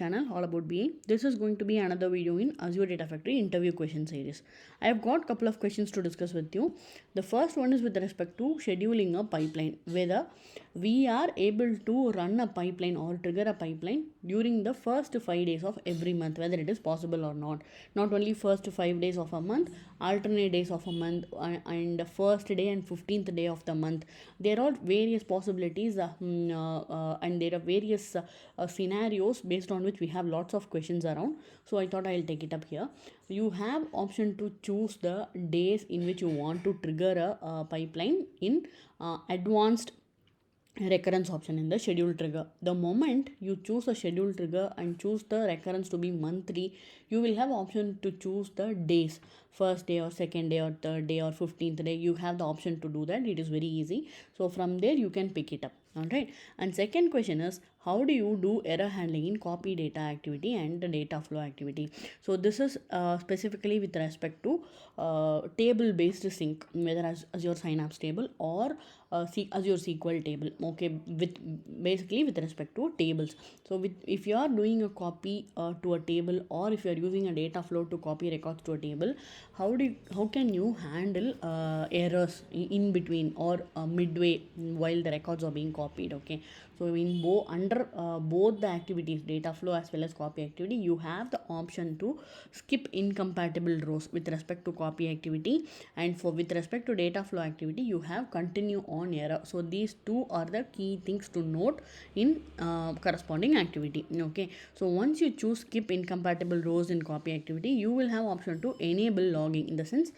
Channel all about BA. This is going to be another video in Azure Data Factory interview question series. I have got a couple of questions to discuss with you. The first one is with respect to scheduling a pipeline, whether we are able to run a pipeline or trigger a pipeline during the first 5 days of every month, whether it is possible or not. Not only first 5 days of a month, alternate days of a month, and the first day and 15th day of the month. There are various possibilities and there are various scenarios based on which we have lots of questions around. So I thought I'll take it up here. You have option to choose the days in which you want to trigger a pipeline in advanced recurrence option in the schedule trigger. The moment you choose a schedule trigger and choose the recurrence to be monthly, you will have option to choose the days, first day or second day or third day or 15th day. You have the option to do that. It is very easy. So from there you can pick it up. All right. And second question is, how do you do error handling in copy data activity and the data flow activity? So this is specifically with respect to table based sync, whether as Azure Synapse table or Azure SQL table. Okay, with basically with respect to tables. So if you are doing a copy to a table, or if you are using a data flow to copy records to a table, how can you handle errors in between or midway while the records are being copied? Okay, so in under both the activities, data flow as well as copy activity, you have the option to skip incompatible rows with respect to copy activity, and for with respect to data flow activity, you have continue on error. So these two are the key things to note in corresponding activity. Okay, so once you choose skip incompatible rows in copy activity, you will have option to enable logging, in the sense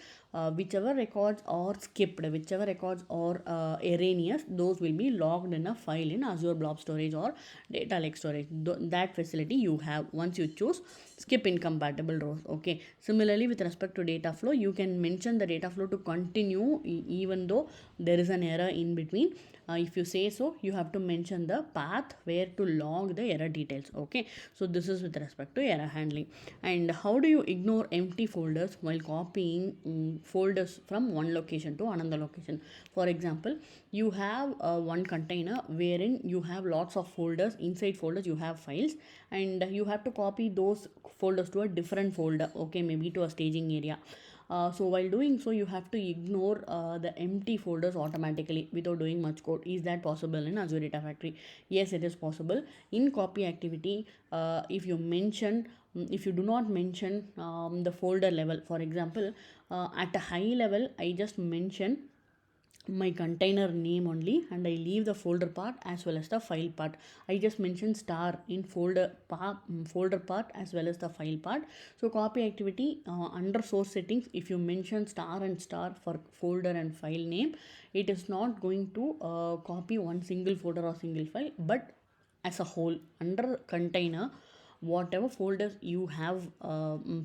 whichever records are skipped, whichever records are erroneous, those will be logged in a file in Azure Blob Storage or Data Lake Storage. That facility you have once you choose skip incompatible rows. Okay, similarly with respect to data flow, you can mention the data flow to continue even though there is an error in between. If you say so, you have to mention the path where to log the error details. Okay, so this is with respect to error handling. And how do you ignore empty folders while copying folders from one location to another location? For example, you have one container wherein you have lots of folders. Inside folders you have files, and you have to copy those folders to a different folder. Okay, maybe to a staging area. So while doing so, you have to ignore the empty folders automatically without doing much code. Is that possible in Azure Data Factory? Yes, it is possible. In copy activity, if you do not mention the folder level, for example, at a high level, I just mention my container name only, and I leave the folder part as well as the file part. I just mention star in folder part as well as the file part. So copy activity, under source settings, if you mention star and star for folder and file name, it is not going to copy one single folder or single file, but as a whole. Under container, whatever folders you have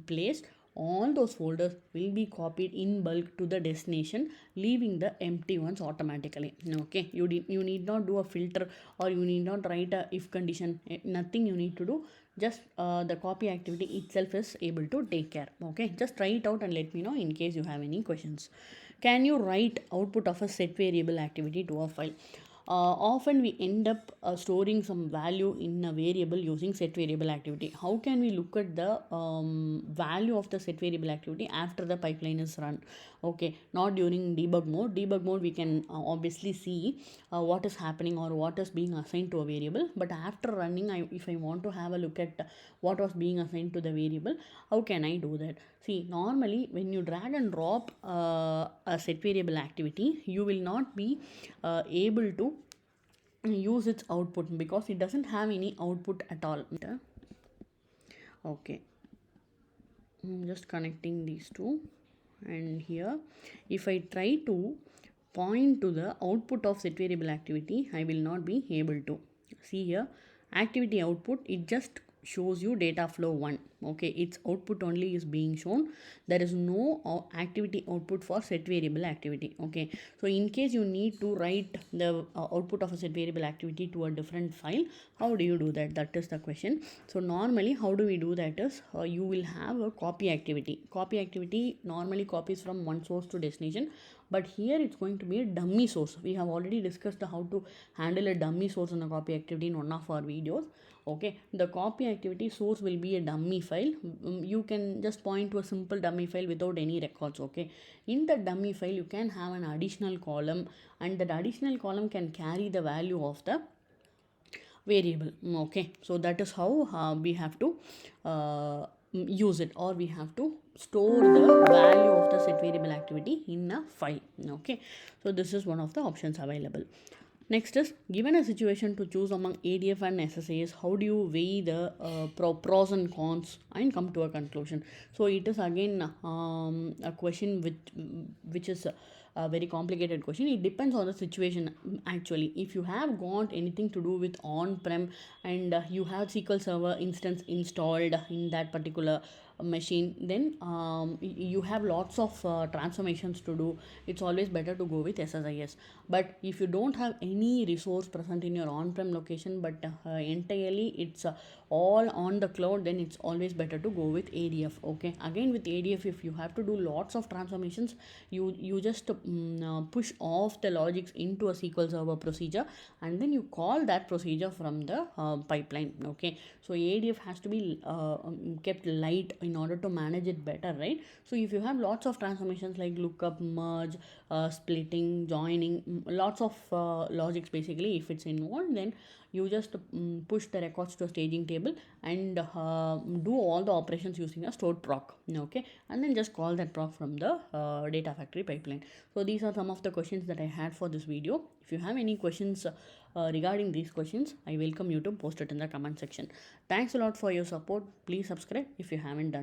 placed, all those folders will be copied in bulk to the destination, leaving the empty ones automatically. Okay, you need not do a filter, or you need not write a if condition. Nothing you need to do. Just the copy activity itself is able to take care. Okay, just try it out and let me know in case you have any questions. Can you write output of a set variable activity to a file? Often we end up storing some value in a variable using set variable activity. How can we look at the value of the set variable activity after the pipeline is run? Okay, not during debug mode. Debug mode we can obviously see what is happening or what is being assigned to a variable, but after running, if I want to have a look at what was being assigned to the variable, how can I do that? See, normally when you drag and drop a set variable activity, you will not be able to use its output because it doesn't have any output at all. Okay, I'm just connecting these two, and here if I try to point to the output of set variable activity, I will not be able to see here activity output. It just shows you data flow 1. Okay, its output only is being shown. There is no activity output for set variable activity. Okay, so in case you need to write the output of a set variable activity to a different file, how do you do that? That is the question. So normally how do we do that is, you will have a copy activity. Copy activity normally copies from one source to destination. but here it's going to be a dummy source. We have already discussed how to handle a dummy source in a copy activity in one of our videos. Okay, the copy activity source will be a dummy file. You can just point to a simple dummy file without any records. Okay, in the dummy file you can have an additional column, and that additional column can carry the value of the variable. Okay, so that is how we have to use it, or we have to store the value of the set variable activity in a file. Okay, so this is one of the options available. Next is, given a situation to choose among ADF and SSAS, how do you weigh the pros and cons and come to a conclusion? So it is again a question which is a very complicated question. It depends on the situation. Actually, if you have got anything to do with on-prem and you have SQL Server instance installed in that particular machine, then you have lots of transformations to do. It's always better to go with SSIS. But if you don't have any resource present in your on-prem location, but entirely it's all on the cloud, then it's always better to go with ADF. Okay, again with ADF, if you have to do lots of transformations, you just push off the logics into a SQL Server procedure, and then you call that procedure from the pipeline. Okay, so ADF has to be kept light in order to manage it better, right? So if you have lots of transformations like lookup, merge, splitting, joining, lots of logics basically, if it's involved, then you just push the records to a staging table and do all the operations using a stored proc. Okay, and then just call that proc from the data factory pipeline. So these are some of the questions that I had for this video. If you have any questions regarding these questions, I welcome you to post it in the comment section. Thanks a lot for your support. Please subscribe if you haven't done